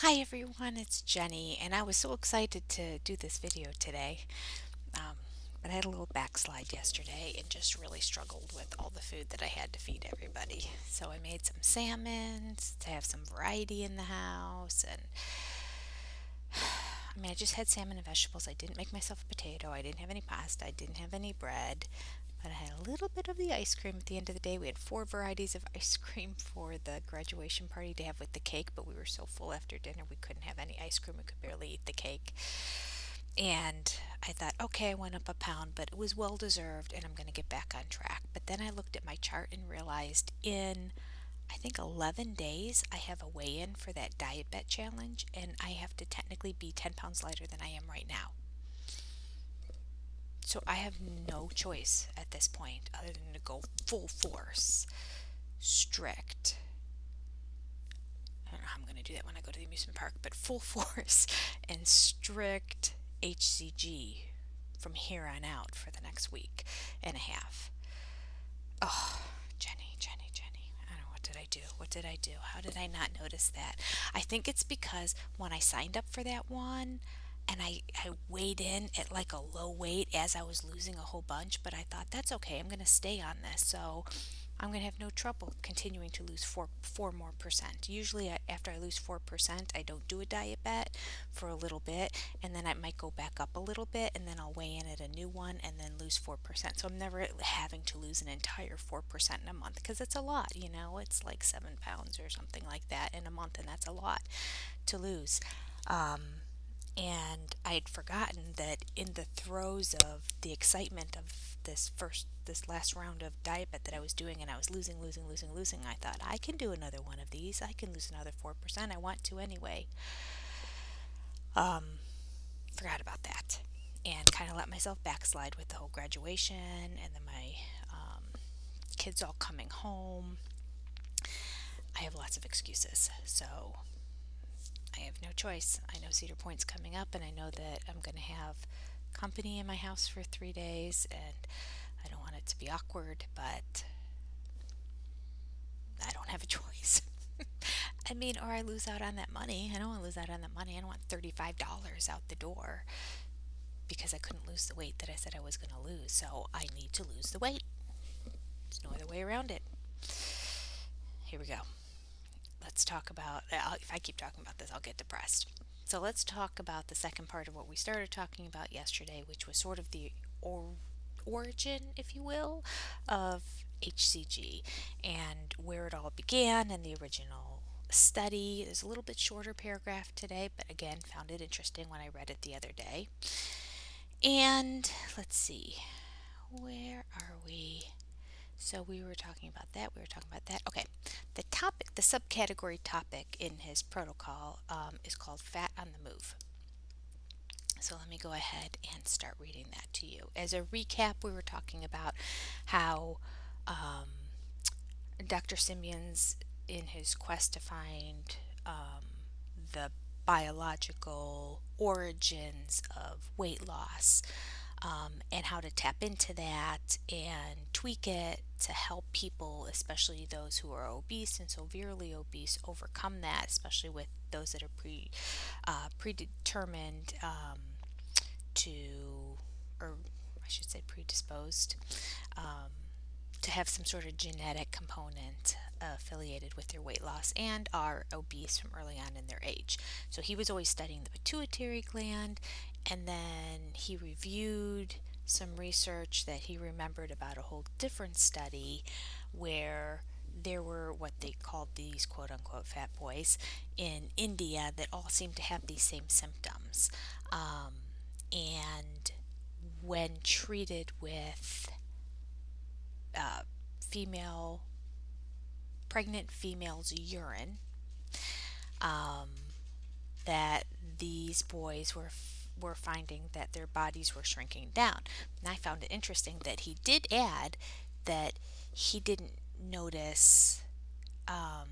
Hi everyone, it's Jenny, and I was so excited to do this video today. Um, but I had a little backslide yesterday and just really struggled with all the food that I had to feed everybody. So I made some salmon to have some variety in the house, and I just had salmon and vegetables. I didn't make myself a potato, I didn't have any pasta, I didn't have any bread. But I had a little bit of the ice cream at the end of the day. We had four varieties of ice cream for the graduation party to have with the cake, but we were so full after dinner we couldn't have any ice cream. We could barely eat the cake. And I thought, okay, I went up a pound, but it was well deserved and I'm going to get back on track. But then I looked at my chart and realized in I think 11 days I have a weigh in for that diet bet challenge, and I have to technically be 10 pounds lighter than I am right now. So I have no choice at this point other than to go full force, strict. I don't know how I'm going to do that when I go to the amusement park, but full force and strict HCG from here on out for the next week and a half. Oh, Jenny, Jenny, Jenny. I don't know, what did I do? What did I do? How did I not notice that? I think it's because when I signed up for that one, and I weighed in at like a low weight as I was losing a whole bunch, but I thought that's okay. I'm going to stay on this. So I'm going to have no trouble continuing to lose four more percent. Usually, after I lose 4%, I don't do a diet bet for a little bit, and then I might go back up a little bit, and then I'll weigh in at a new one and then lose 4%. So I'm never having to lose an entire 4% in a month because it's a lot, it's like 7 pounds or something like that in a month, and that's a lot to lose. Um, and I had forgotten that in the throes of the excitement of this last round of diet bet that I was doing, and I was losing, I thought I can do another one of these. I can lose another 4%. I want to anyway. Um, Forgot about that, and kind of let myself backslide with the whole graduation, and then my kids all coming home. I have lots of excuses, so I have no choice. I know Cedar Point's coming up, and I know that I'm going to have company in my house for 3 days, and I don't want it to be awkward, but I don't have a choice. Or I lose out on that money. I don't want to lose out on that money. I don't want $35 out the door because I couldn't lose the weight that I said I was going to lose. So I need to lose the weight. There's no other way around it. Here we go. Let's talk about, if I keep talking about this, I'll get depressed. So let's talk about the second part of what we started talking about yesterday, which was sort of the origin, if you will, of HCG and where it all began and the original study. There's a little bit shorter paragraph today, but again, found it interesting when I read it the other day. And let's see, where are we? So we were talking about that. We were talking about that. Okay. The topic, the subcategory topic in his protocol is called Fat on the Move. So let me go ahead and start reading that to you. As a recap, we were talking about how Dr. Simeon's, in his quest to find the biological origins of weight loss, and how to tap into that and tweak it to help people, especially those who are obese and severely obese, overcome that, especially with those that are predetermined to, or I should say predisposed, um, to have some sort of genetic component affiliated with their weight loss and are obese from early on in their age. So he was always studying the pituitary gland, and then he reviewed some research that he remembered about a whole different study where there were what they called these quote unquote fat boys in India that all seemed to have these same symptoms. And when treated with uh, female pregnant females' urine, um, that these boys were finding that their bodies were shrinking down. And I found it interesting that he did add that he didn't notice um,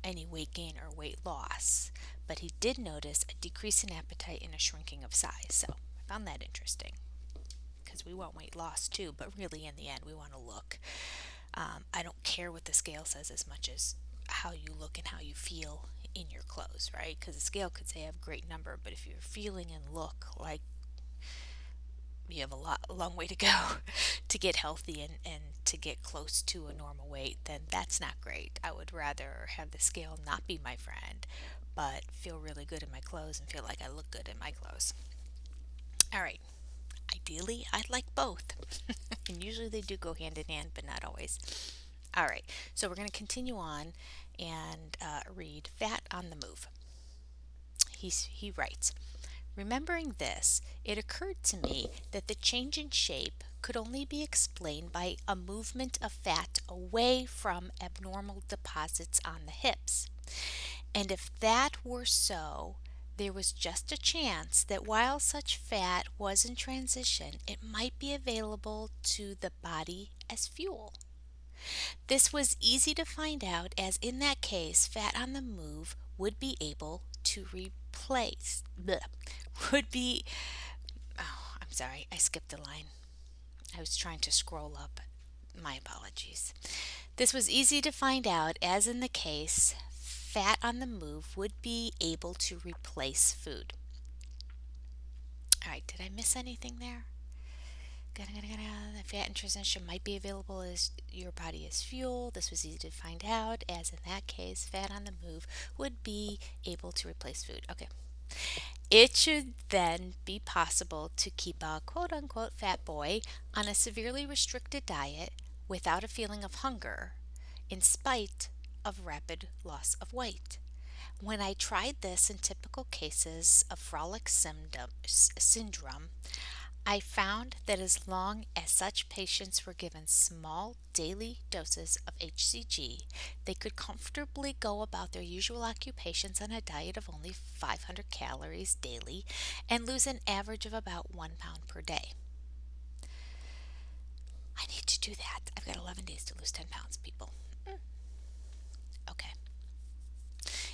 any weight gain or weight loss, but he did notice a decrease in appetite and a shrinking of size. So I found that interesting because we want weight loss too, but really in the end we want to look. I don't care what the scale says as much as how you look and how you feel in your clothes, right? Because the scale could say I have a great number, but if you're feeling and look like you have a long way to go to get healthy and to get close to a normal weight, then that's not great. I would rather have the scale not be my friend, but feel really good in my clothes and feel like I look good in my clothes. All right. Ideally, I'd like both. And usually they do go hand in hand, but not always. All right. So we're going to continue on and read Fat on the Move. He writes, remembering this, it occurred to me that the change in shape could only be explained by a movement of fat away from abnormal deposits on the hips. And if that were so, there was just a chance that while such fat was in transition, it might be available to the body as fuel. This was easy to find out, as in that case, fat on the move would be able to replace, bleh, would be, oh, I'm sorry, I skipped a line. I was trying to scroll up. My apologies. This was easy to find out, as in the case, fat on the move would be able to replace food. All right, did I miss anything there? The fat in transition might be available as your body as fuel. This was easy to find out, as in that case, fat on the move would be able to replace food. Okay. It should then be possible to keep a quote unquote fat boy on a severely restricted diet without a feeling of hunger, in spite of rapid loss of weight. When I tried this in typical cases of frolic syndrome, I found that as long as such patients were given small daily doses of HCG, they could comfortably go about their usual occupations on a diet of only 500 calories daily and lose an average of about 1 pound per day. I need to do that. I've got 11 days to lose 10 pounds, people. Okay.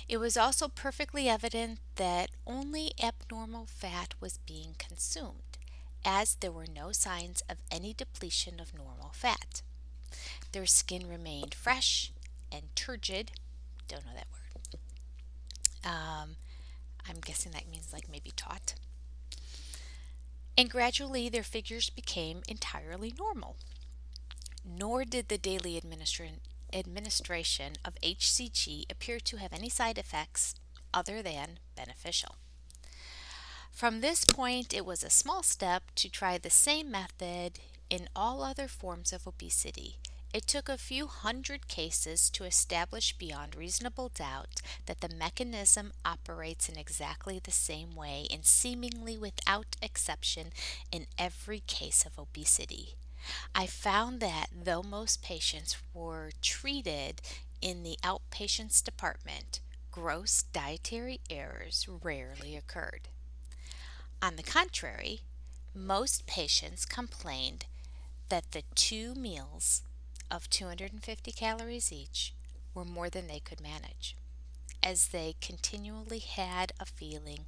It was also perfectly evident that only abnormal fat was being consumed, as there were no signs of any depletion of normal fat. Their skin remained fresh and turgid. Don't know that word. I'm guessing that means like maybe taut. And gradually their figures became entirely normal. Nor did the daily administration of HCG appear to have any side effects other than beneficial. From this point, it was a small step to try the same method in all other forms of obesity. It took a few hundred cases to establish beyond reasonable doubt that the mechanism operates in exactly the same way and seemingly without exception in every case of obesity. I found that though most patients were treated in the outpatients department, gross dietary errors rarely occurred. On the contrary, most patients complained that the 2 meals of 250 calories each were more than they could manage, as they continually had a feeling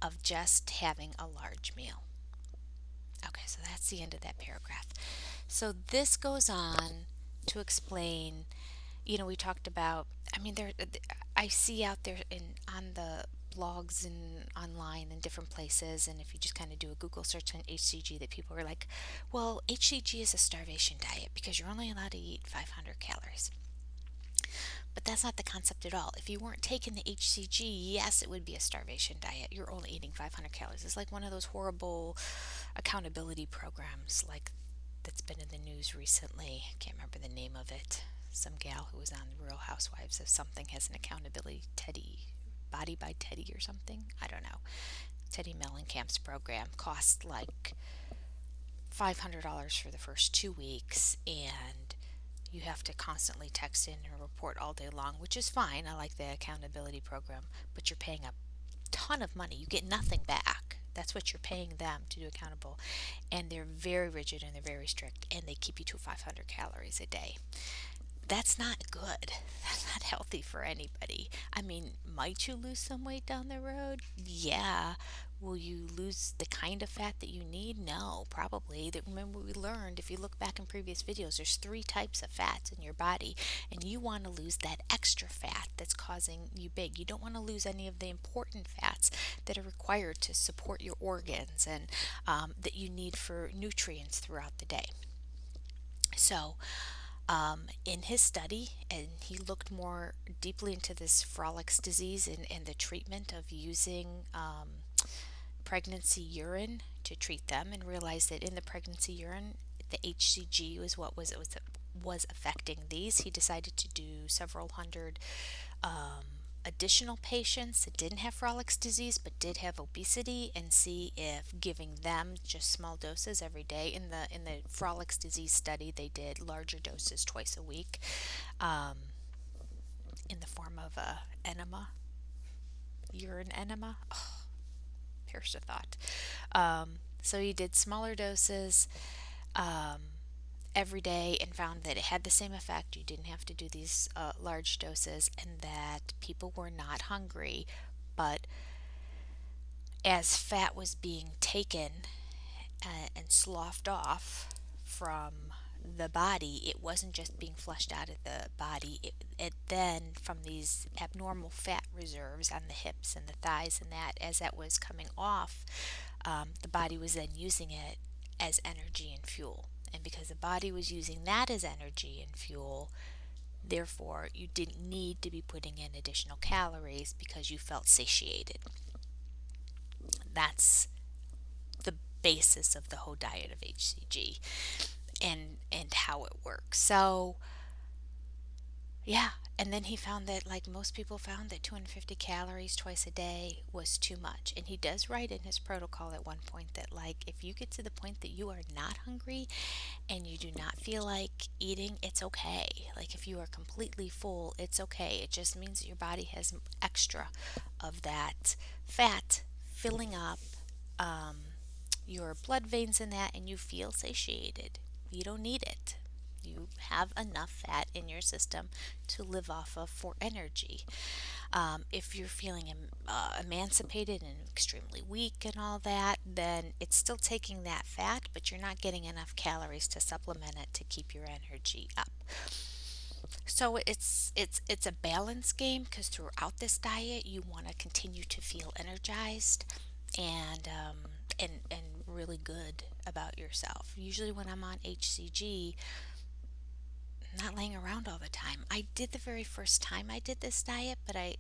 of just having a large meal. Okay, so that's the end of that paragraph. So this goes on to explain, we talked about, I see out there on the blogs and online and different places, and if you just kind of do a Google search on HCG, that people are like, well, HCG is a starvation diet because you're only allowed to eat 500 calories. But that's not the concept at all. If you weren't taking the HCG, yes, it would be a starvation diet. You're only eating 500 calories. It's like one of those horrible accountability programs like that's been in the news recently. I can't remember the name of it. Some gal who was on the Real Housewives of something has an accountability Body by Teddy or something. I don't know. Teddy Mellencamp's program cost like $500 for the first 2 weeks, and you have to constantly text in and report all day long, which is fine. I like the accountability program, but you're paying a ton of money. You get nothing back. That's what you're paying them to do accountable. And they're very rigid and they're very strict, and they keep you to 500 calories a day. that's not good. That's not healthy for anybody. I mean, might you lose some weight down the road? Yeah. Will you lose the kind of fat that you need? No, probably. That remember we learned if you look back in previous videos, there's three types of fats in your body, and you want to lose that extra fat that's causing you big. You don't want to lose any of the important fats that are required to support your organs and that you need for nutrients throughout the day. So, in his study, and he looked more deeply into this Froelic's disease and the treatment of using pregnancy urine to treat them, and realized that in the pregnancy urine, the HCG was what was affecting these. He decided to do several hundred additional patients that didn't have Froelic's disease but did have obesity, and see if giving them just small doses every day. In the Froelic's disease study, they did larger doses twice a week, um, in the form of a enema, urine enema. Oh, perish the thought. So he did smaller doses um, every day and found that it had the same effect. You didn't have to do these large doses, and that people were not hungry. But as fat was being taken and sloughed off from the body, it wasn't just being flushed out of the body. It then, from these abnormal fat reserves on the hips and the thighs, and that as that was coming off, the body was then using it as energy and fuel. And because the body was using that as energy and fuel, therefore you didn't need to be putting in additional calories because you felt satiated. That's the basis of the whole diet of HCG and how it works. So, yeah, and then he found that, like most people found, that 250 calories twice a day was too much. And he does write in his protocol at one point that, like, if you get to the point that you are not hungry and you do not feel like eating, it's okay. Like, if you are completely full, it's okay. It just means that your body has extra of that fat filling up um, your blood veins in that, and you feel satiated. You don't need it. You have enough fat in your system to live off of for energy. If you're feeling emancipated and extremely weak and all that, then it's still taking that fat, but you're not getting enough calories to supplement it to keep your energy up. So it's a balance game, because throughout this diet you want to continue to feel energized and really good about yourself. Usually when I'm on HCG, I'm not laying around all the time. I did the very first time I did this diet, but I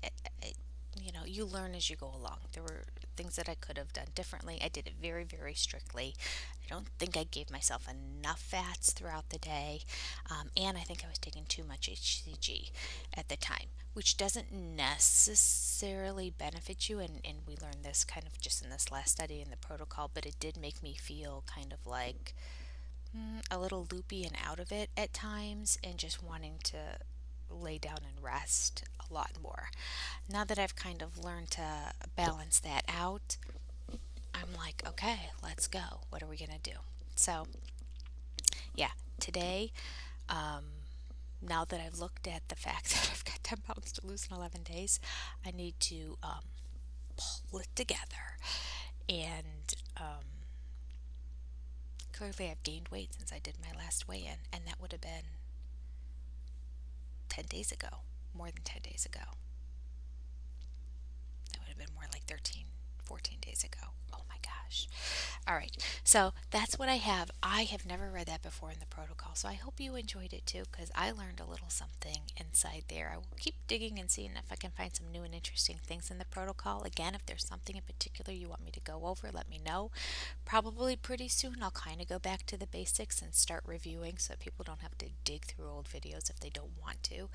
you learn as you go along. There were things that I could have done differently. I did it very, very strictly. I don't think I gave myself enough fats throughout the day, and I think I was taking too much HCG at the time, which doesn't necessarily benefit you. And we learned this kind of just in this last study in the protocol, but it did make me feel kind of like a little loopy and out of it at times, and just wanting to lay down and rest a lot more. Now that I've kind of learned to balance that out, I'm like, okay, let's go. What are we going to do? So, yeah, today, um, now that I've looked at the fact that I've got 10 pounds to lose in 11 days, I need to pull it together. And clearly, I've gained weight since I did my last weigh in, and that would have been 10 days ago, more than 10 days ago. That would have been more like 13, 14 days ago. Oh my gosh. All right. So that's what I have. I have never read that before in the protocol. So I hope you enjoyed it too, because I learned a little something inside there. I will keep digging and seeing if I can find some new and interesting things in the protocol. Again, if there's something in particular you want me to go over, let me know. Probably pretty soon I'll kind of go back to the basics and start reviewing, so that people don't have to dig through old videos if they don't want to,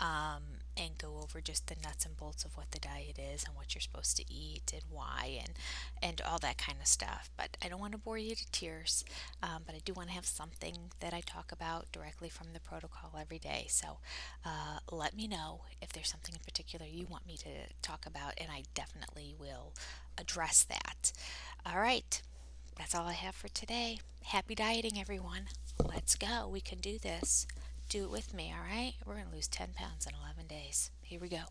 and go over just the nuts and bolts of what the diet is and what you're supposed to eat and why and all that kind of stuff. But I don't want to bore you to tears, but I do want to have something that I talk about directly from the protocol every day. So let me know if there's something in particular you want me to talk about, and I definitely will address that. All right, that's all I have for today. Happy dieting, everyone. Let's go. We can do this. Do it with me, all right? We're going to lose 10 pounds in 11 days. Here we go.